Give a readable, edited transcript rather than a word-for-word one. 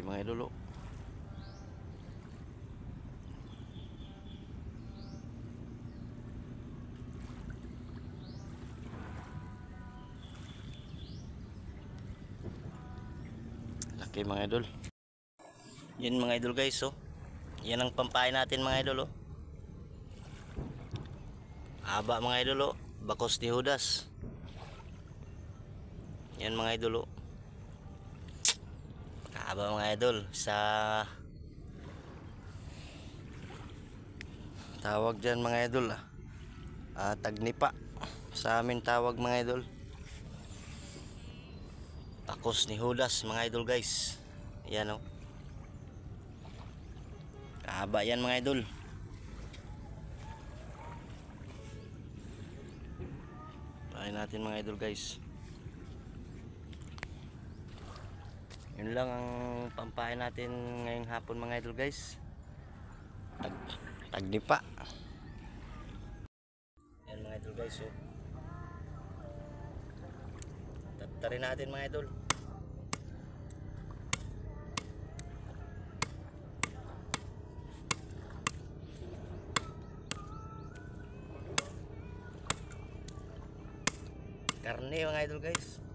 laki mga idol oh. Laki mga idol. Yan mga idol guys oh. Yan ang pampain natin mga idol oh. Haba mga idol oh. Bakos ni Judas. Yan mga idol oh. Haba mga idol sa tawag dyan mga idol tagnipa sa amin tawag mga idol. Bakos ni Judas mga idol guys. Yan oh. Haba yan mga idol. Pahin natin mga idol guys. Yun lang ang pampahin natin ngayong hapon mga idol guys. Tagnipa. Yan mga idol guys oh. Tatarin natin mga idol. Karne mga idol guys.